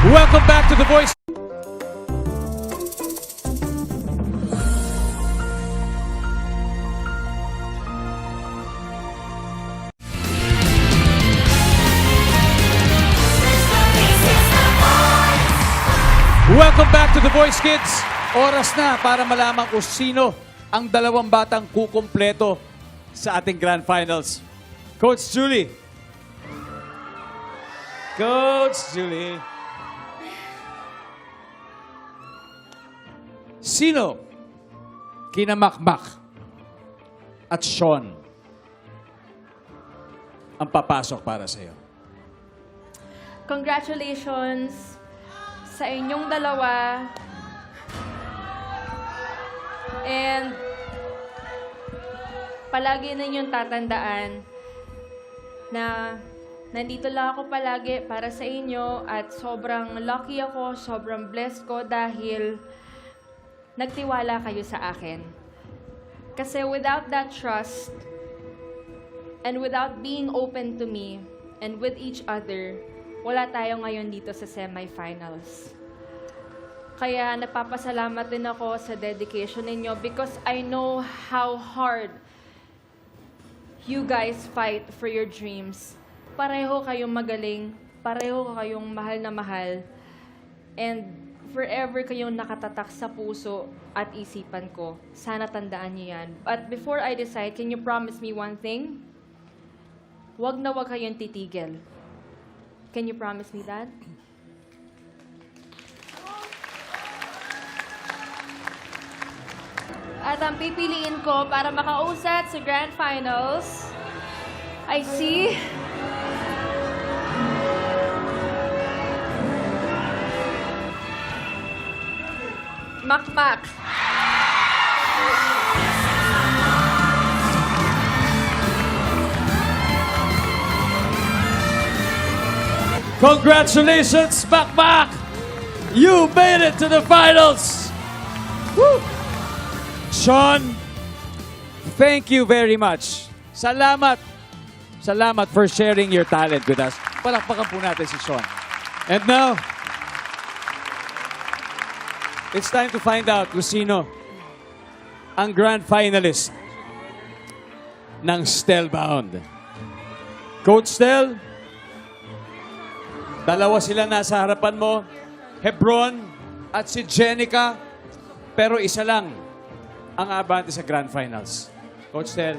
Welcome back to The Voice. Welcome back to The Voice, kids. Oras na para malaman kung sino ang dalawang batang kukumpleto sa ating Grand Finals. Coach Julie. Coach Julie. Sino kina Makmak at Sean ang papasok para sa iyo? Congratulations sa inyong dalawa. And palagi ninyong tatandaan na nandito lang ako palagi para sa inyo at sobrang lucky ako, sobrang blessed ko dahil nagtiwala kayo sa akin. Kasi without that trust and without being open to me and with each other, wala tayo ngayon dito sa semifinals. Kaya nagpapasalamat din ako sa dedication ninyo because I know how hard you guys fight for your dreams. Pareho kayong magaling, pareho kayong mahal na mahal, and forever kayong nakatatak sa puso at isipan ko. Sana tandaan niyo yan. But before I decide, can you promise me one thing? Wag na wag kayong titigil. Can you promise me that? At ang pipiliin ko para makausat sa Grand Finals, I see Makmak. Congratulations, Makmak! You made it to the finals! Woo! Sean, thank you very much. Salamat. Salamat for sharing your talent with us. Palakpakan po natin si Sean. And now, it's time to find out kung sino ang grand finalist ng Stelbound. Coach Stel, dalawa sila nasa harapan mo, Hebron at si Jenica, pero isa lang ang abante sa Grand Finals. Coach Stel,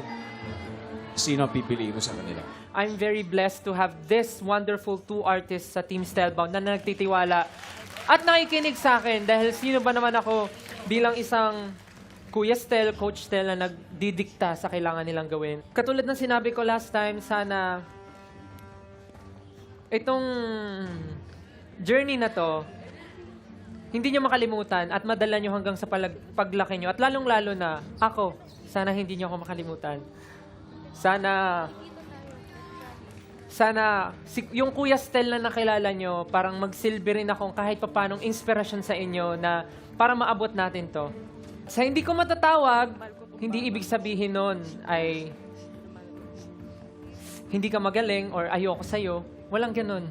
sino ang pipiliin mo sa kanila? I'm very blessed to have this wonderful two artists sa Team Stelbound na nagtitiwala at nakikinig sa akin dahil sino ba naman ako bilang isang Kuya Stel, Coach Stel na nagdidikta sa kailangan nilang gawin. Katulad ng sinabi ko last time, sana itong journey na to, hindi nyo makalimutan at madala nyo hanggang sa paglaki nyo. At lalong-lalo na, ako, sana hindi nyo ako makalimutan. Sana yung Kuya Stel na nakilala nyo, parang magsilbi rin akong kahit papanong inspirasyon sa inyo na para maabot natin to. Sa hindi ko matatawag, hindi ibig sabihin nun ay hindi ka magaling or ayoko sa'yo. Walang ganun.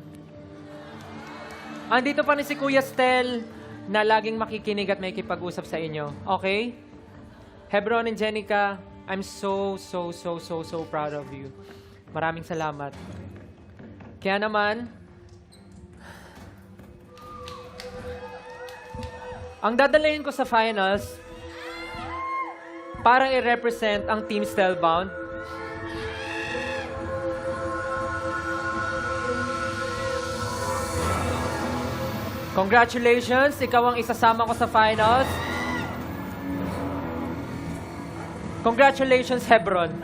Andito pa rin si Kuya Stel na laging makikinig at may kipag-usap sa inyo. Okay? Hebron and Jenica, I'm so proud of you. Maraming salamat. Kaya naman, ang dadalhin ko sa finals para i-represent ang Team Stelbound. Congratulations! Ikaw ang isasama ko sa finals. Congratulations, Hebron.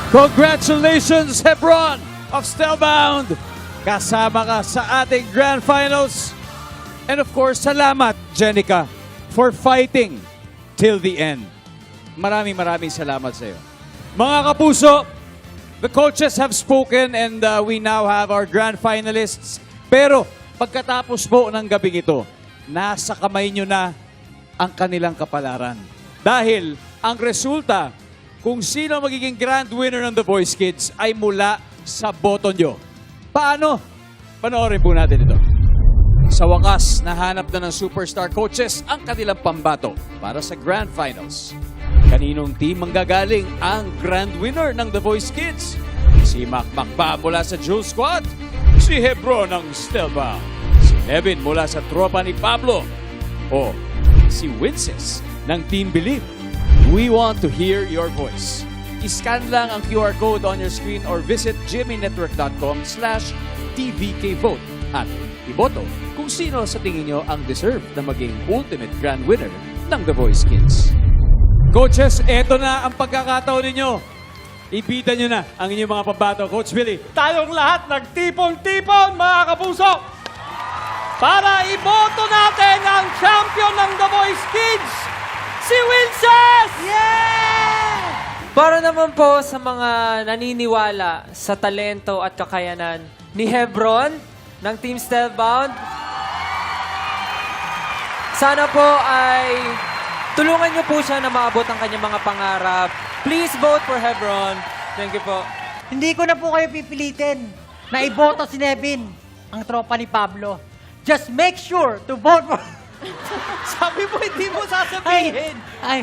Congratulations, Hebron of Stelbound! Kasama ka sa ating Grand Finals. And of course, salamat, Jenica, for fighting till the end. Maraming salamat sa iyo. Mga kapuso, the coaches have spoken and we now have our grand finalists. Pero pagkatapos po ng gabing ito, nasa kamay nyo na ang kanilang kapalaran. Dahil ang resulta kung sino magiging grand winner ng The Voice Kids ay mula sa boto nyo. Paano? Panoorin po natin ito. Sa wakas, nahanap na ng superstar coaches ang kanilang pambato para sa Grand Finals. Kaninong team manggagaling ang grand winner ng The Voice Kids? Si Makmak ba mula sa Jules Squad? Si Hebron ng Stelba? Si Nevin mula sa tropa ni Pablo? O si Winces ng Team Believe? We want to hear your voice. I-scan lang ang QR code on your screen or visit GMAnetwork.com/tvkvote at iboto kung sino sa tingin nyo ang deserve na maging ultimate grand winner ng The Voice Kids. Coaches, eto na ang pagkakataon ninyo. Ibita nyo na ang inyong mga pambato. Coach Billy. Tayong lahat nagtipon-tipon, mga kapuso, para iboto natin ang champion ng The Voice Kids, si Winces! Para naman po sa mga naniniwala sa talento at kakayanan ni Hebron ng Team Stelbound, sana po ay tulungan niyo po siya na maabot ang kanyang mga pangarap. Please vote for Hebron. Thank you po. Hindi ko na po kayo pipilitin na iboto si Nevin, ang tropa ni Pablo. Just make sure to vote for... Sabi mo, hindi mo sasabihin. Ay.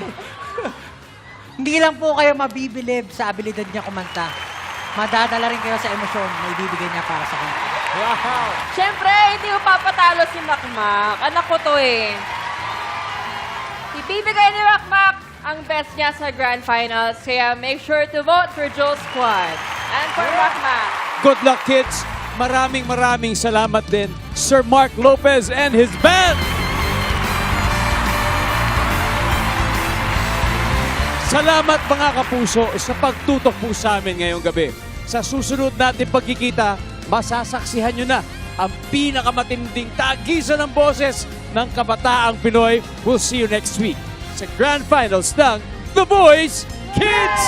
Hindi lang po kayo mabibilib sa abilidad niya kumanta. Madadala rin kayo sa emosyon na ibibigay niya para sa kanya. Wow! Siyempre, hindi ko papatalo si Makmak. Anak ko to eh. Ibibigay ni Makmak ang best niya sa Grand Finals. Kaya make sure to vote for Joel Squad. And for Makmak. Good luck, kids. Maraming salamat din, Sir Mark Lopez and his band. Salamat mga kapuso sa pagtutok po sa amin ngayong gabi. Sa susunod natin pagkikita, masasaksihan nyo na ang pinakamatinding tagisan ng boses ng kabataang Pinoy. We'll see you next week sa Grand Finals ng The Voice Kids!